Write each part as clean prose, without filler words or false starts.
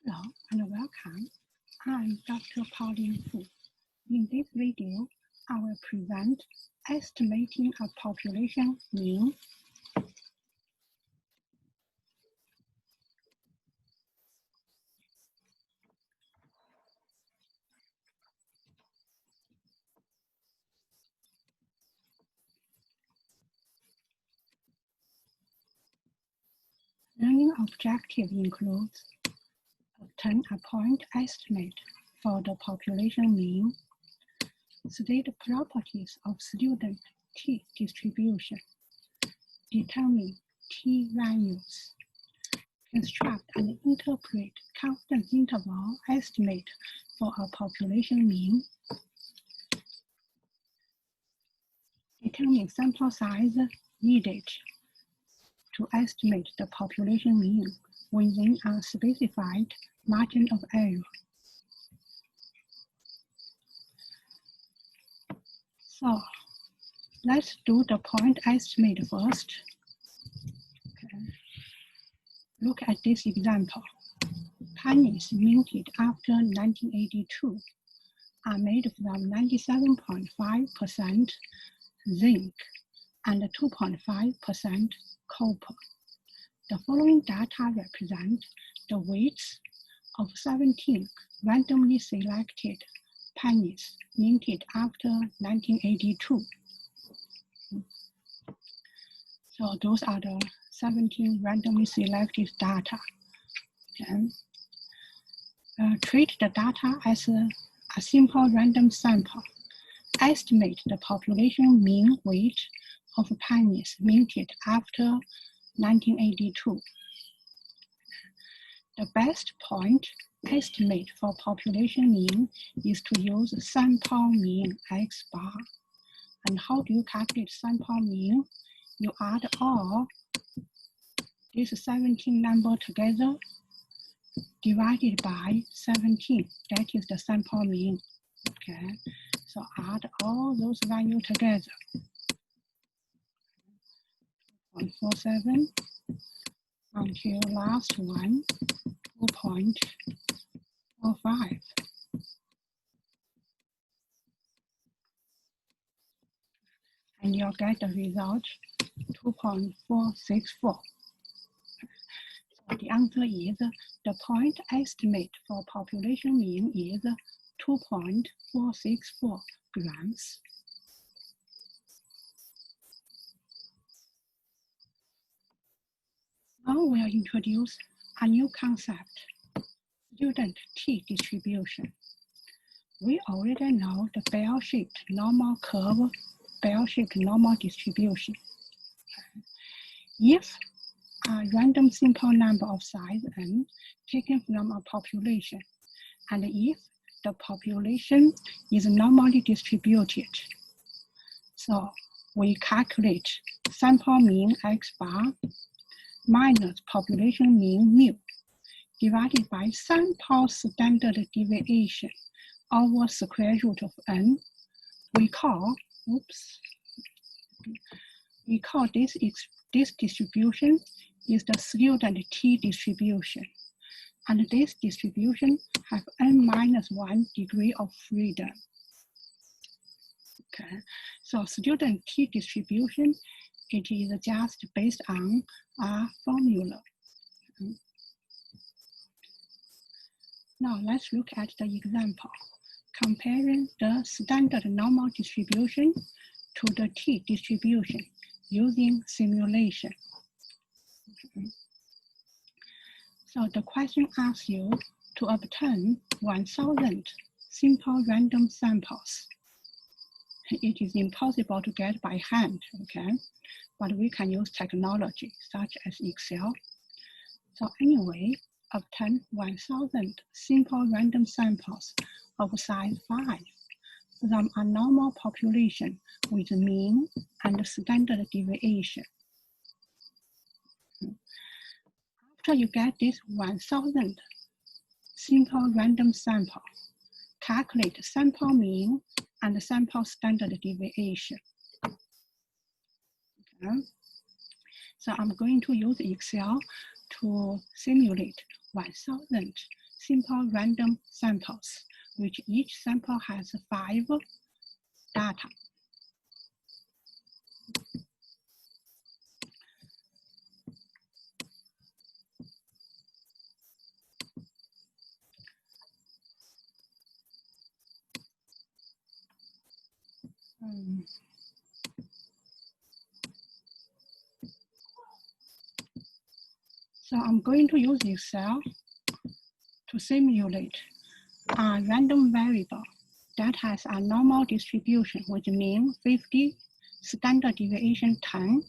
Hello and welcome. I'm Dr. Pauline Fu. In this video, I will present estimating a population mean. Learning objective includes obtain a point estimate for the population mean, state properties of student t distribution, determine t values, construct and interpret confidence interval estimate for a population mean, determine sample size needed to estimate the population mean within a specified margin of error. So let's do the point estimate first. Okay. Look at this example. Pennies minted after 1982 are made from 97.5% zinc and 2.5% copper. The following data represent the weights of 17 randomly selected pennies minted after 1982. So those are the 17 randomly selected data. Okay. Treat the data as a simple random sample. Estimate the population mean weight of pennies minted after 1982. The best point estimate for population mean is to use sample mean X bar. And how do you calculate sample mean? You add all these 17 numbers together, divided by 17. That is the sample mean. Okay, so add all those values together. 0.47 until last one, 2.45. And you'll get the result 2.464. So the answer is the point estimate for population mean is 2.464 grams. Now we'll introduce a new concept, student t distribution. We already know the bell-shaped normal curve, bell-shaped normal distribution. If a random simple number of size n taken from a population, and if the population is normally distributed, so we calculate sample mean x bar minus population mean mu divided by sample standard deviation over square root of n. We call this distribution is the student t distribution, and this distribution have n-1 degree of freedom. Okay, so student t distribution, it is just based on a formula. Now let's look at the example, comparing the standard normal distribution to the t distribution using simulation. So the question asks you to obtain 1,000 simple random samples. It is impossible to get by hand, okay? But we can use technology such as Excel. So anyway, obtain 1,000 simple random samples of size 5 from a normal population with mean and standard deviation. After you get this 1,000 simple random sample, calculate sample mean and sample standard deviation. Okay. So I'm going to use Excel to simulate 1,000 simple random samples, which each sample has 5 data. So I'm going to use Excel to simulate a random variable that has a normal distribution with mean 50, standard deviation 10,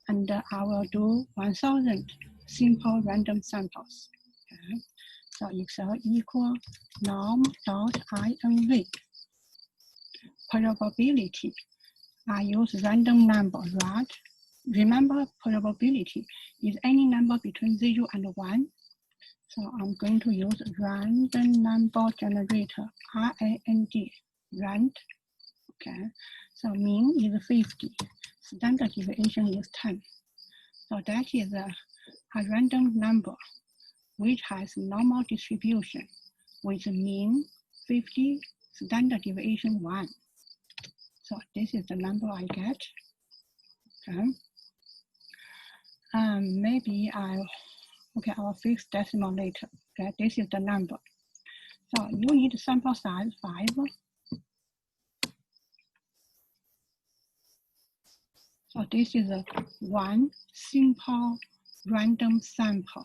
and I will do 1000 simple random samples. Okay. So Excel equal norm.inv. Probability, I use random number, right? Remember, probability is any number between 0 and 1. So I'm going to use random number generator, RAND, rand. Okay, so mean is 50, standard deviation is 10. So that is a random number which has normal distribution with mean 50, standard deviation 1. So this is the number I get. Okay. Maybe I'll fix decimal later. Okay, this is the number. So you need sample size 5. So this is one simple random sample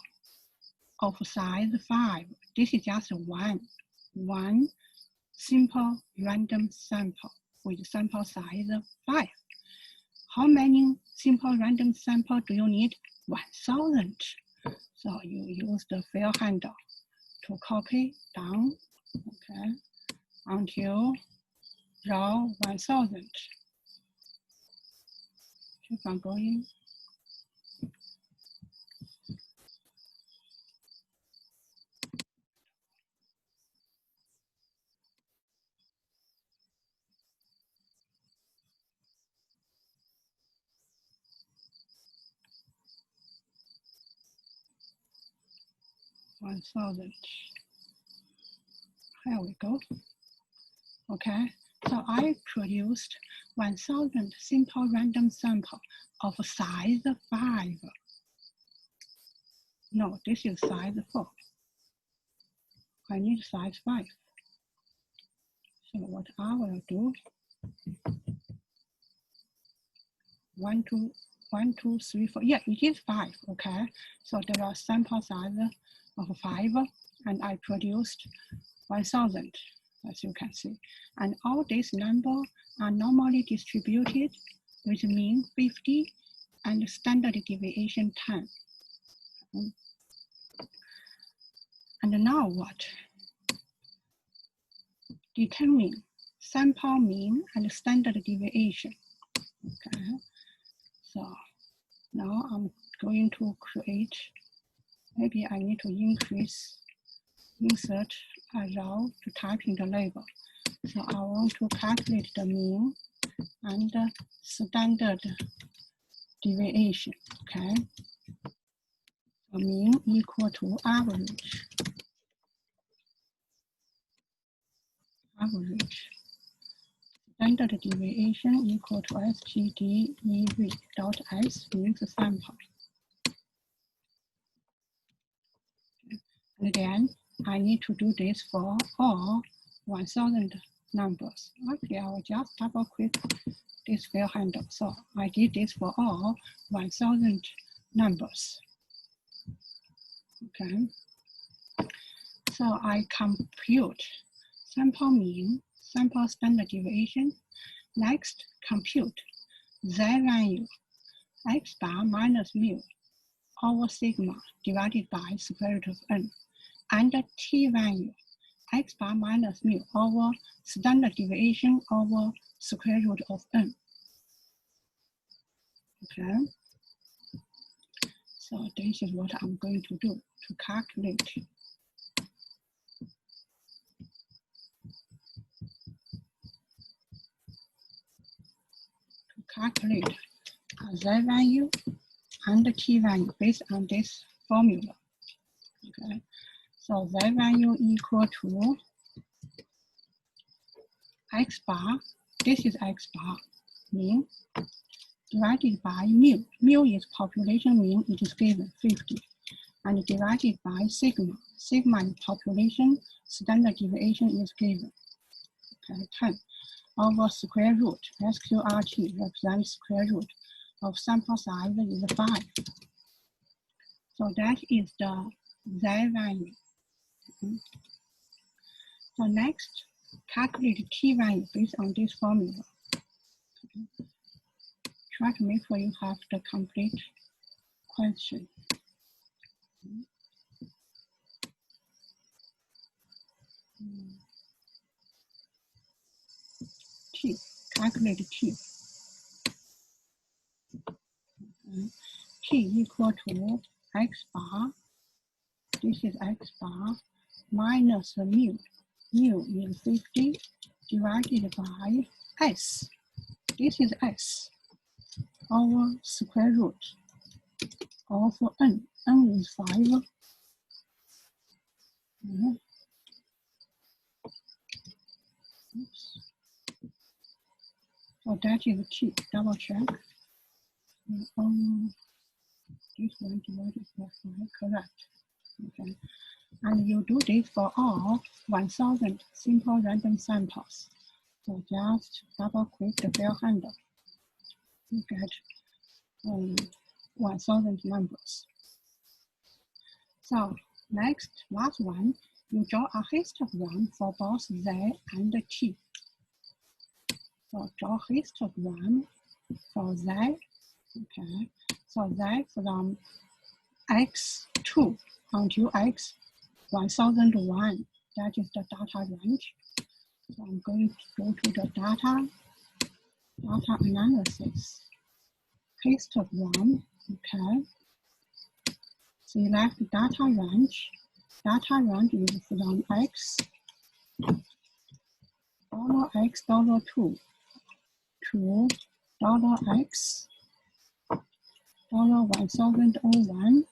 of size 5. This is just one simple random sample with sample size 5. How many simple random samples do you need? 1000. So you use the fill handle to copy down, okay, until row 1000. Keep on going. Here we go. Okay, so I produced 1000 simple random sample of size 5. No, this is size 4. I need size 5. So what I will do, 1, 2, 3, 4. Yeah, it is 5. Okay, so there are sample size of 5, and I produced 1000, as you can see. And all these numbers are normally distributed with mean 50 and standard deviation 10. And now what? Determine sample mean and standard deviation. Okay, so now I'm going to create, maybe I need to insert a row to type in the label. So I want to calculate the mean and standard deviation, okay? So mean equal to average. Standard deviation equal to STDEV dot S means sample. And then I need to do this for all 1000 numbers. Okay, I will just double click this fill handle. So I did this for all 1000 numbers. Okay. So I compute sample mean, sample standard deviation. Next, compute Z value, X bar minus mu over sigma divided by square root of n, and T value, X bar minus mu over standard deviation over square root of n. Okay. So this is what I'm going to do to calculate. Calculate Z value and T value based on this formula. Okay, So Z value equal to X bar, this is X bar, mean, divided by mu. Mu is population mean, it is given 50. And divided by sigma. Sigma is population, standard deviation is given. Okay, 10 over square root. SQRT represents square root of sample size is 5. So that is the Z value. Okay. So next, calculate T value based on this formula. Okay. Try to make sure you have the complete question. T, calculate T. T equal to X bar, this is X bar, minus mu. Mu is 50 divided by S. This is S over square root of N. N is 5. Oops. So that is T, double check. This one divided by 5, correct. Okay. And you do this for all 1000 simple random samples. So just double click the bell handle. You get 1000 numbers. So next, last one, you draw a histogram for both Z and T. So draw histogram for Z. Okay. So Z from X2 until X 1001. That is the data range. So I'm going to go to the data analysis. Histogram, okay. Select data range. Data range is from X $X$2 to $X $1001.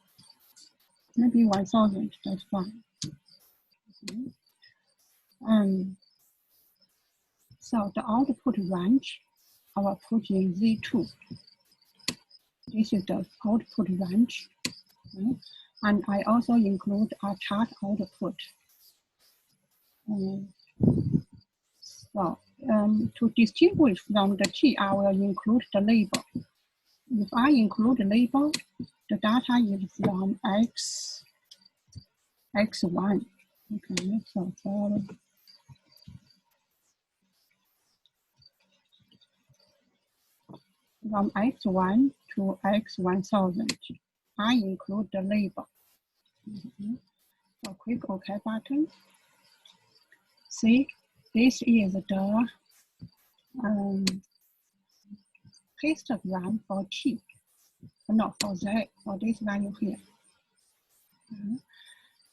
Maybe 1000, that's fine. Okay. So the output range, I will put in Z2. This is the output range. Okay. And I also include a chart output. To distinguish from the T, I will include the label. If I include the label, the data is from X1. Okay, so for from X1 to X1000, I include the label. So click OK button. See, this is the histogram for T, no, for Z, for this value here.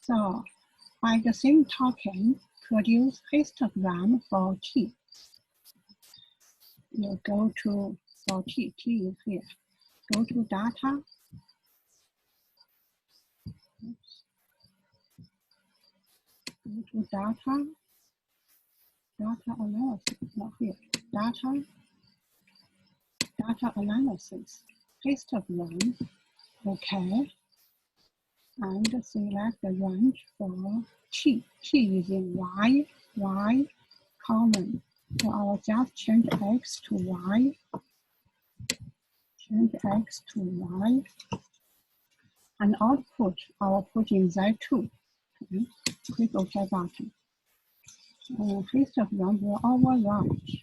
So by the same token, produce histogram for T. You go to, for T is here. Go to data. Oops. Go to data analysis, not here. Data analysis, histogram, okay. And select the range for T. T is in Y column. So I will just change X to Y. Change X to Y. And output, I will put in Z2. Okay. Click OK button. Histogram will overwrite.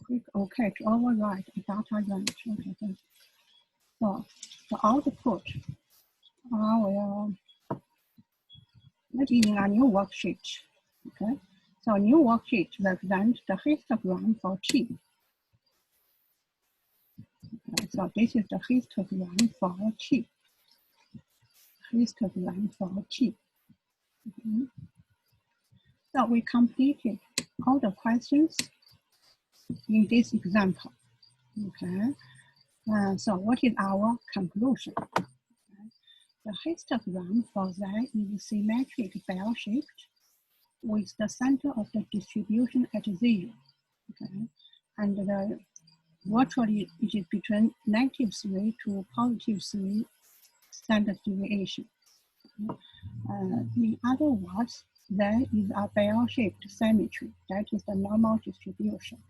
Click OK to overwrite the data range. Okay. So the output, I will maybe in a new worksheet. Okay. So new worksheet represents the histogram for T. Okay, so this is the histogram for T. Histogram for T. Okay. So we completed all the questions in this example. Okay. So what is our conclusion? Okay. The histogram for Z is symmetric bell-shaped with the center of the distribution at 0. Okay? And the virtually it is between -3 to +3 standard deviation. In other words, there is a bell-shaped symmetry, that is the normal distribution.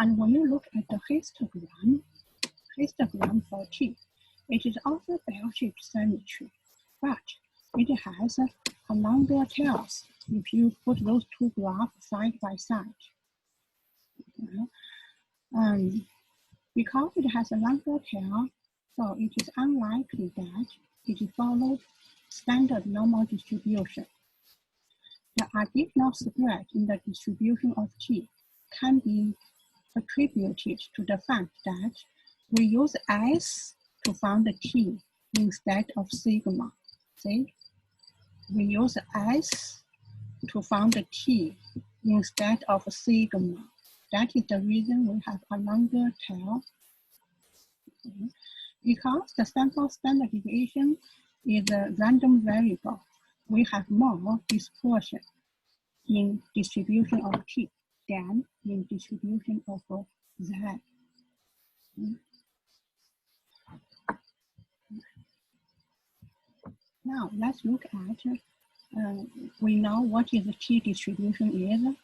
And when you look at the histogram for T, it is also bell-shaped symmetry, but it has a longer tails if you put those two graphs side by side. Because it has a longer tail, so it is unlikely that it follows standard normal distribution. The additional spread in the distribution of T can be attributed to the fact that we use S to find the T instead of sigma. See? We use S to find the T instead of sigma. That is the reason we have a longer tail. Because the sample standard deviation is a random variable, we have more dispersion in distribution of T than in distribution of Z. Now let's look at, we know what is the T distribution is.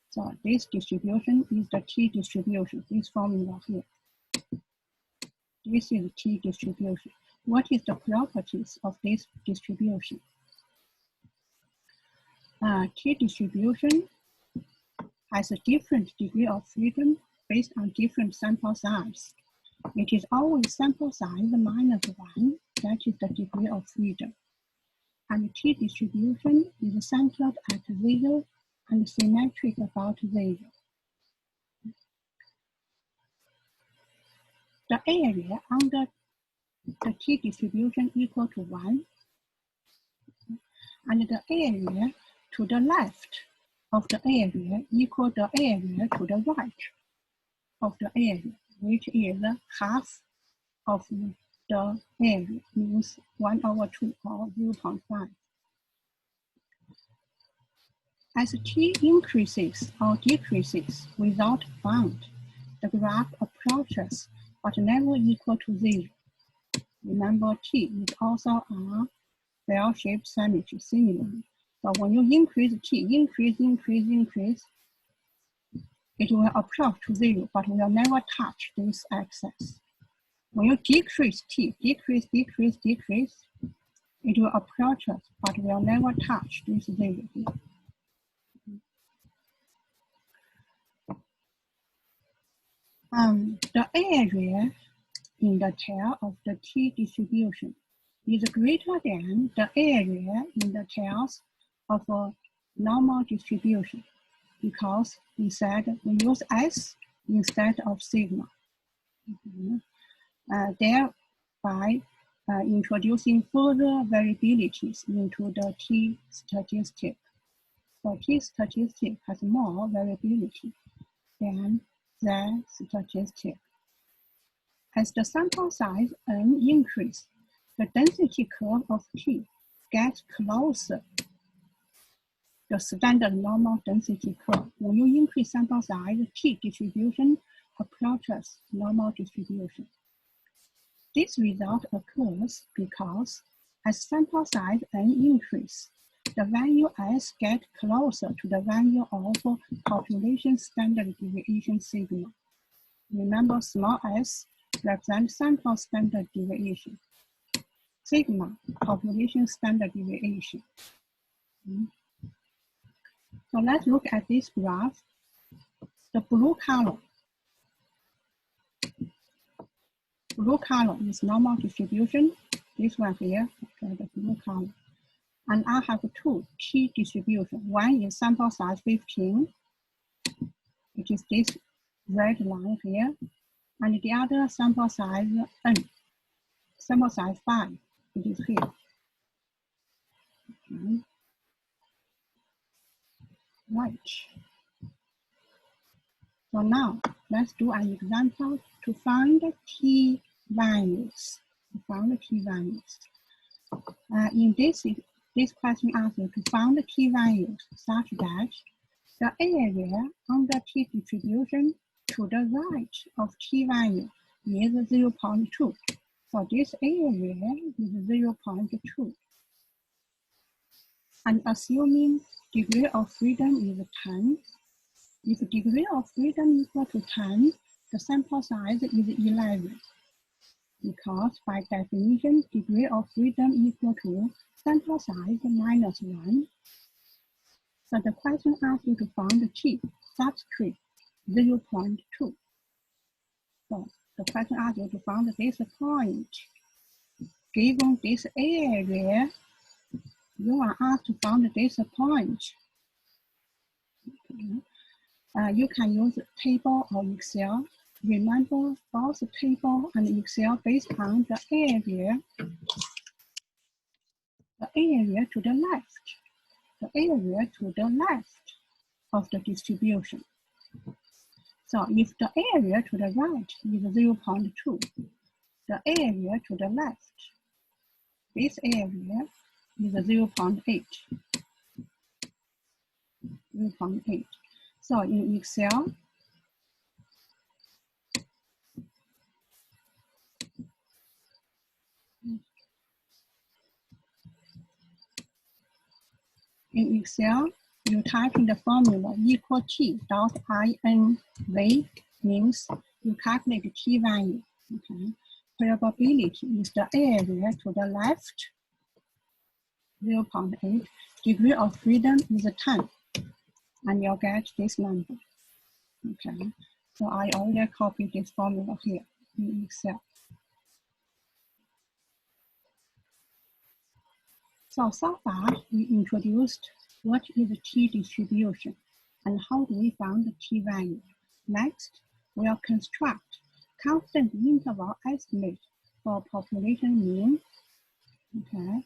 So this distribution is the T distribution, this formula here. This is T distribution. What is the properties of this distribution? T distribution has a different degree of freedom based on different sample size. It is always sample size minus 1, that is the degree of freedom. And T distribution is centered at 0 and symmetric about 0. The area under the T distribution equal to 1, and the area to the left of the area equal the area to the right of the area, which is half of the area, means 1/2 or 0.5. As T increases or decreases without bound, the graph approaches but never equal to 0. Remember, T is also a bell-shaped symmetry similarly. So when you increase T, increase, it will approach to 0, but will never touch this axis. When you decrease T, decrease, it will approach us, but will never touch this 0 here. The area in the tail of the T distribution is greater than the area in the tails of a normal distribution, because we said we use S instead of sigma. Thereby introducing further variabilities into the T statistic. So T statistic has more variability than Z statistic. As the sample size n increases, the density curve of T gets closer to the standard normal density curve. When you increase sample size, T distribution approaches normal distribution. This result occurs because as sample size n increases, the value S gets closer to the value of population standard deviation sigma. Remember, small s represents sample standard deviation. Sigma, population standard deviation. So let's look at this graph. The blue color is normal distribution. This one here, okay, the blue color. And I have two T distribution. One is sample size 15, which is this red line here. And the other sample size n, sample size 5, which is here. Okay. Right. So now let's do an example to find the T values to find the t-values. In this question asks you to find the t-values such that the area under t distribution to the right of t-value is 0.2. So this area is 0.2. And assuming degree of freedom is 10, if degree of freedom equal to 10, the sample size is 11. Because by definition, degree of freedom equal to sample size minus 1. So the question asks you to find the t subscript 0.2. So the question asks you to find this point. Given this area, you are asked to find this point. Okay. You can use table or Excel. Remember, both table and Excel based on the area to the left. The area to the left of the distribution. So if the area to the right is 0.2, the area to the left, this area is 0.8. 0.8. So in Excel, you type in the formula equal t dot inv means you calculate the t value. Okay. Probability is the area to the left, 0.8. Degree of freedom is 10, and you'll get this number. Okay. So I already copied this formula here in Excel. So far, we introduced what is a t-distribution and how do we find the t-value. Next, we'll construct confidence interval estimate for population mean. Okay,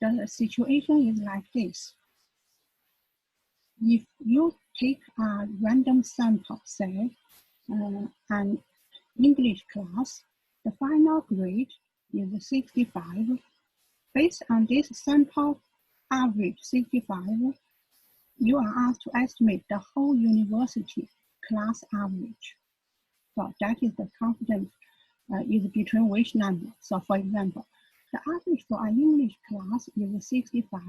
the situation is like this. If you take a random sample, say, an English class, the final grade is 65. Based on this sample average 65, you are asked to estimate the whole university class average. So that is the confidence is between which number. So for example, the average for an English class is 65.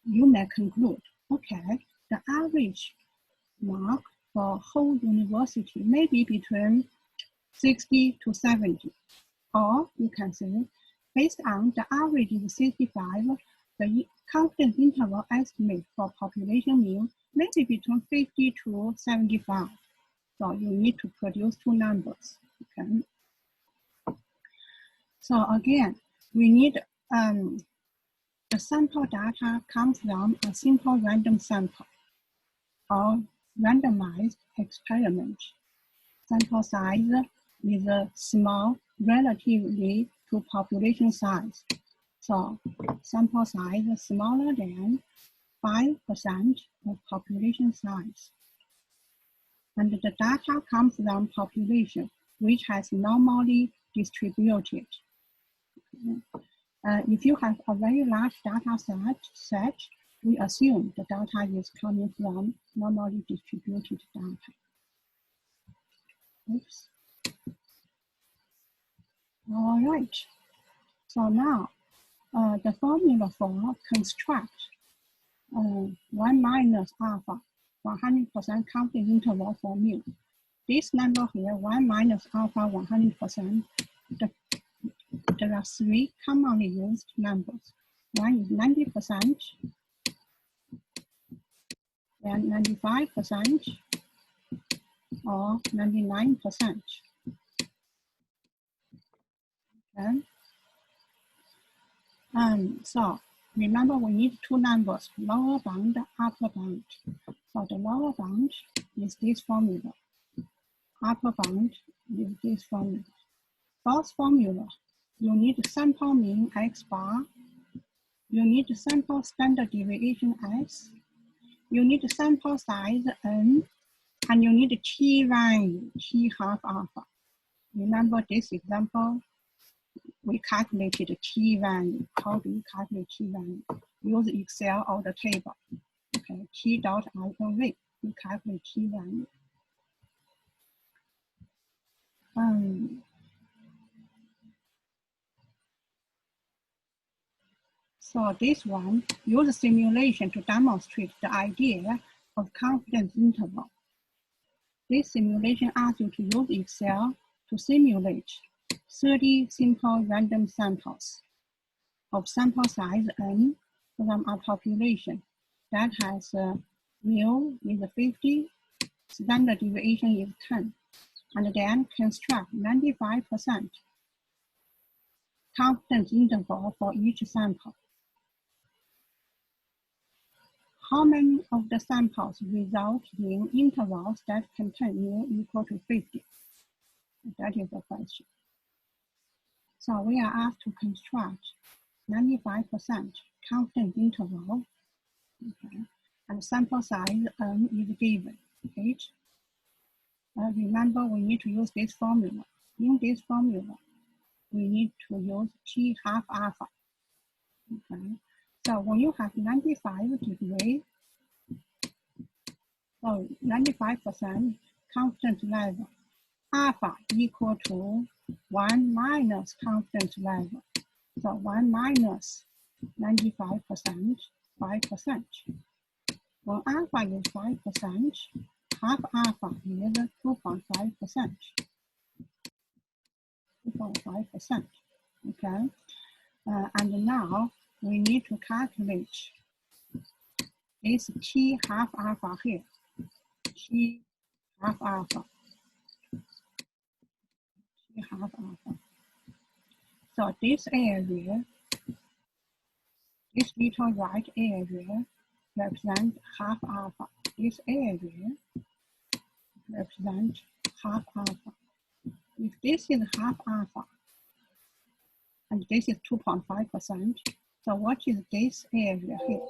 You may conclude, okay, the average mark for whole university may be between 60 to 70. Or you can say, based on the average is 65, the confidence interval estimate for population mean may be between 50 to 75. So you need to produce two numbers. Okay. So again, we need the sample data comes from a simple random sample or randomized experiment. Sample size is small relatively to population size. So sample size is smaller than 5% of population size. And the data comes from population, which has normally distributed. If you have a very large data set, we assume the data is coming from normally distributed data. Oops. All right. So now, the formula for construct 1 minus alpha 100% confidence interval for mu. This number here, 1 minus alpha 100%, there are three commonly used numbers. One is 90%, then 95%, or 99%. Okay. So remember we need two numbers, lower bound, upper bound. So the lower bound is this formula. Upper bound is this formula. Both formula, you need sample mean x bar, you need sample standard deviation s, you need sample size n, and you need t value, t half alpha. Remember this example, we calculated t value. How do you calculate t value? Use Excel or the table. Okay, t.inv. We calculate t value. So this one, use simulation to demonstrate the idea of confidence interval. This simulation asks you to use Excel to simulate 30 simple random samples of sample size n from a population that has mu is 50, standard deviation is 10, and then construct 95% confidence interval for each sample. How many of the samples result in intervals that contain mu equal to 50? That is the question. So we are asked to construct 95% confidence interval, okay, and sample size n is given, 8. Remember, we need to use this formula. In this formula, we need to use t half alpha. Okay. So when you have 95 degree, so 95% confidence level, alpha equal to 1 minus confidence level. So 1 minus 95%, 5%. When alpha is 5%, half alpha is 2.5%. 2.5%. Okay. And now we need to calculate this t half alpha here. T half alpha. T half alpha. So this area, this little right area represents half alpha. This area represents half alpha. If this is half alpha, and this is 2.5%, so what is this area here?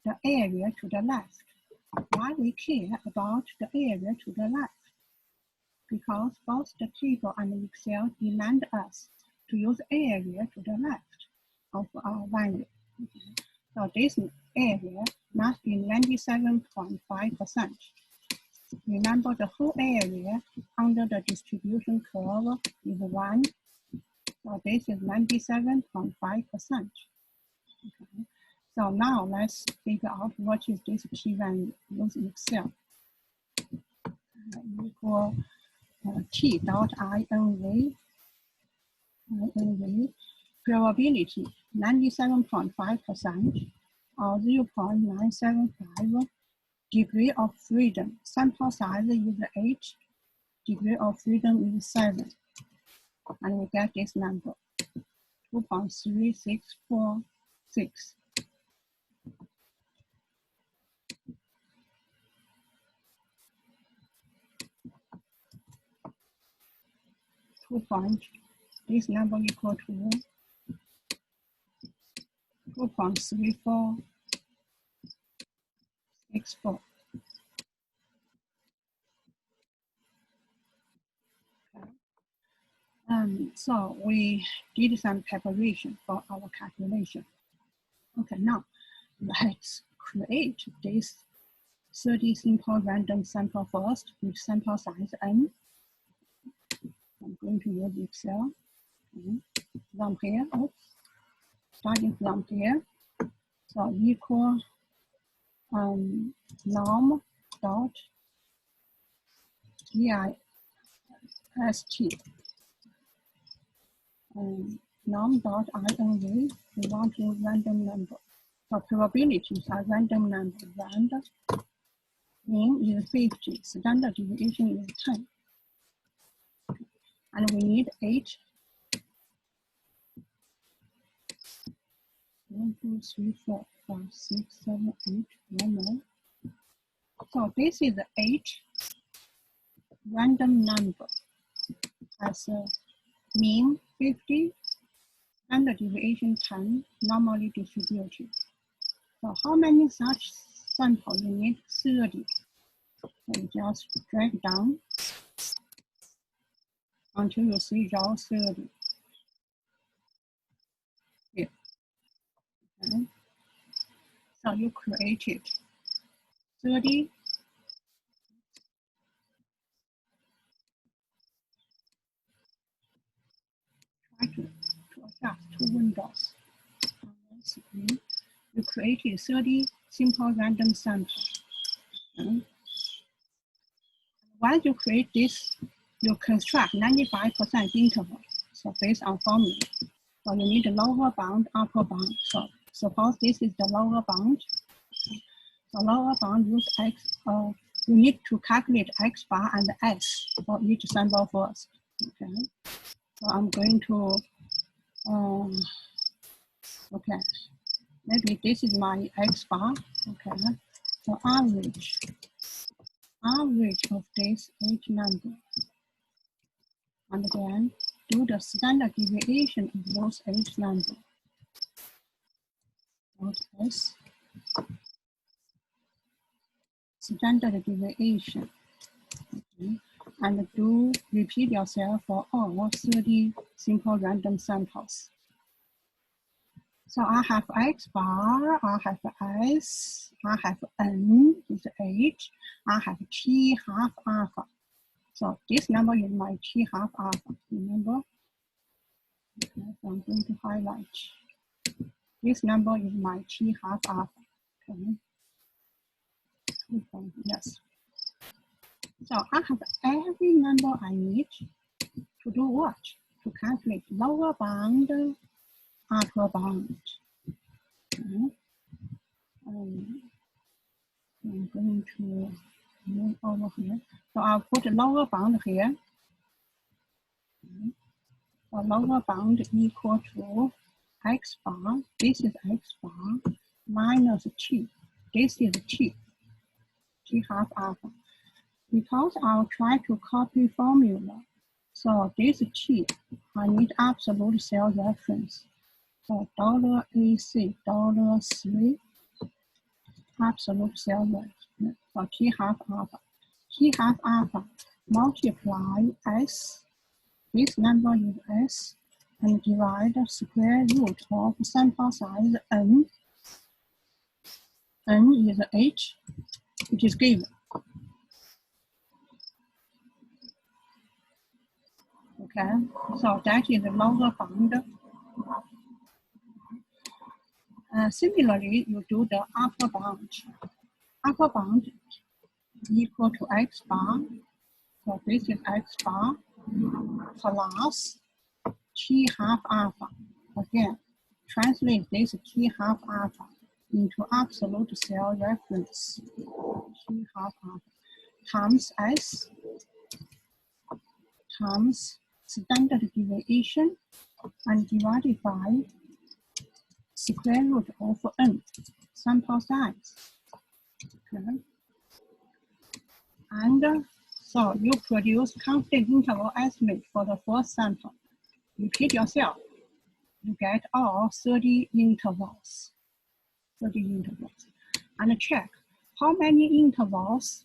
The area to the left. Why we care about the area to the left? Because both the table and Excel demand us to use area to the left of our value. Okay. So this area must be 97.5%. Remember, the whole area under the distribution curve is 1. So this is 97.5%. Okay. So now let's figure out what is this t-value. Use Excel. Equal t.inv. Probability 97.5% or 0.975. Degree of freedom. Sample size is 8. Degree of freedom is 7. And we get this number, 2.3646. 2 point, this number equal to 2.3464. So we did some preparation for our calculation. Okay, now let's create this 30 simple random sample first with sample size n. I'm going to use Excel. From here, starting from here, so equal norm dot dist norm dot inv. We want to use random number. So probabilities are random number. Random mean is 50. Standard deviation is 10. And we need 8. 1, 2, 3, 4, 5, 6, 7, 8. One more. So this is 8 random number as a mean 50, standard deviation 10, normally distributed. So how many such samples you need? 30. So just drag down until you see row 30. Okay. So you created 30. Try to adjust two windows on one screen. You created 30 simple random samples. Okay. Once you create this, you construct 95% interval. So based on formula. So you need a lower bound, upper bound. So suppose this is the lower bound. The lower bound use X, you need to calculate X bar and S for each sample first. Okay. So I'm going to, okay. Maybe this is my X bar. Okay. So average of this H number. And then do the standard deviation of those H numbers. S. Standard deviation. Okay. And do repeat yourself for all 30 simple random samples. So I have X bar, I have S, I have N is H, I have T half alpha. So this number is my T half alpha, remember? Okay, so I'm going to highlight. This number is my T half alpha. Okay. Yes. So I have every number I need to do what? To calculate lower bound, upper bound. Okay. I'm going to move over here. So I'll put a lower bound here. So lower bound equal to X bar. This is X bar minus T. This is T half alpha. Because I'll try to copy formula. So this T, I need absolute cell reference. So $AC, $3, absolute cell reference for T half alpha. T half alpha multiply S, this number is S, and divide the square root of sample size N. N is H, which is given. Okay, so that is the lower bound. Similarly, you do the upper bound. Upper bound equal to X bar. So this is X bar plus T half alpha. Again, translate this T half alpha into absolute cell reference. T half alpha times S times standard deviation and divided by square root of N, sample size. Okay. And so you produce constant interval estimate for the first sample. Repeat yourself. You get all 30 intervals. 30 intervals. And check how many intervals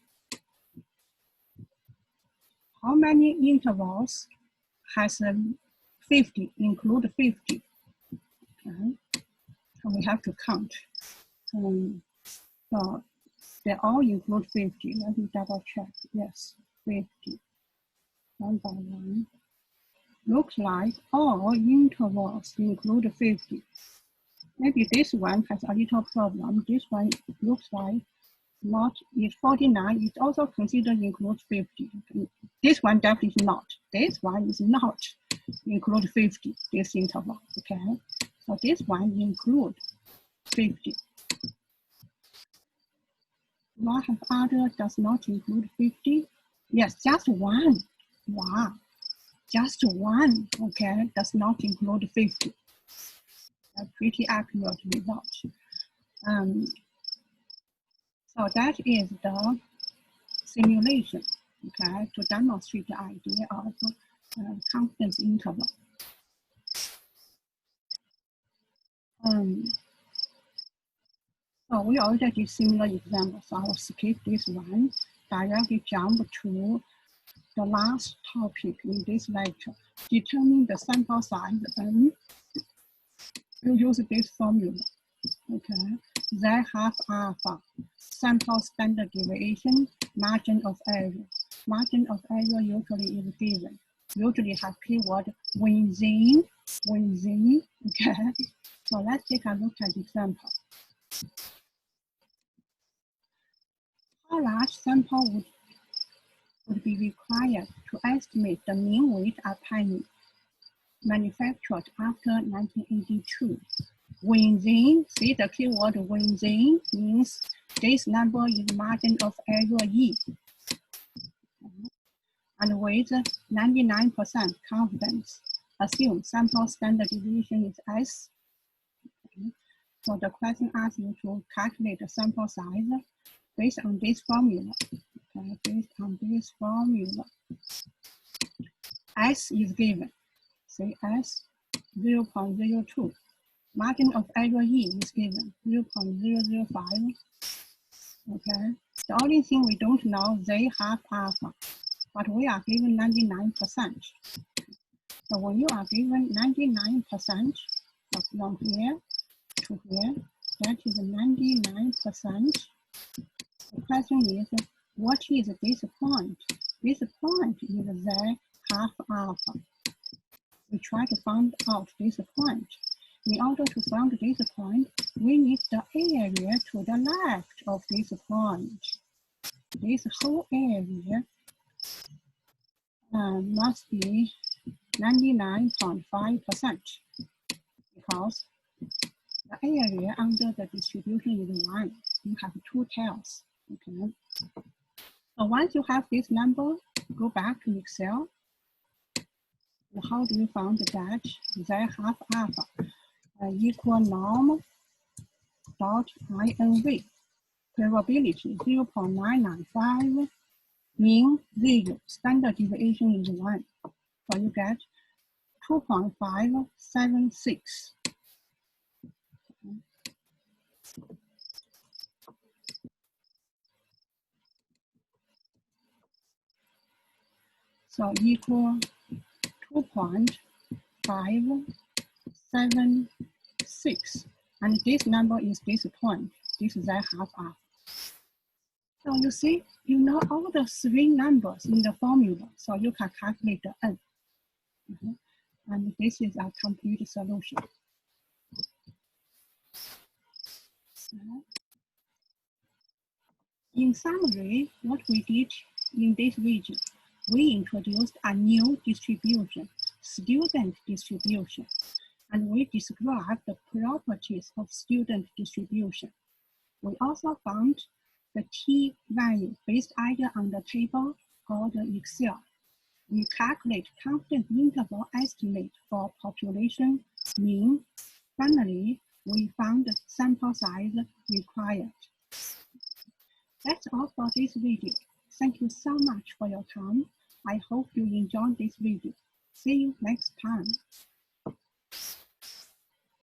has 50, include 50. Okay. So we have to count. So they all include 50. Let me double check. Yes, 50. One by one. Looks like all intervals include 50. Maybe this one has a little problem. This one looks like not, is 49. It's also considered include 50. This one definitely is not. This one is not include 50, this interval, okay? So this one include 50. What have other does not include 50? Yes, just one. Wow, just one, okay, does not include 50. A pretty accurate result. So that is the simulation, okay, to demonstrate the idea of confidence interval. So we already did similar examples, so I'll skip this one, directly jump to the last topic in this lecture. Determine the sample size N. You use this formula. Okay, Z half alpha, sample standard deviation, margin of error. Margin of error usually is given. Usually have keyword within, okay? So let's take a look at the example. How large sample would be required to estimate the mean weight of penny manufactured after 1982? Within, see the keyword within means this number is margin of error E. And with 99% confidence, assume sample standard deviation is S. Okay. So the question asks you to calculate the sample size based on this formula. Okay, based on this formula. S is given. Say S 0.02. Margin of error E is given 0.005. Okay. The only thing we don't know, they have alpha, but we are given 99%. So when you are given 99% from here to here, that is 99%. The question is, what is this point? This point is Z half alpha. We try to find out this point. In order to find this point, we need the area to the left of this point. This whole area must be 99.5% because the area under the distribution is 1. You have 2 tails. Okay. So once you have this number, go back to Excel. How do you find that Z half alpha equal norm dot INV, probability 0.995, mean 0, standard deviation is 1. So you get 2.576. So equal 2.576. And this number is this point. This is Z half alpha. So you see, you know all the 3 numbers in the formula, so you can calculate the N. And this is a complete solution. In summary, what we did in this video, we introduced a new distribution, student distribution, and we described the properties of student distribution. We also found the t-value based either on the table or the Excel. We calculate confidence interval estimate for population mean. Finally, we found the sample size required. That's all for this video. Thank you so much for your time. I hope you enjoyed this video. See you next time.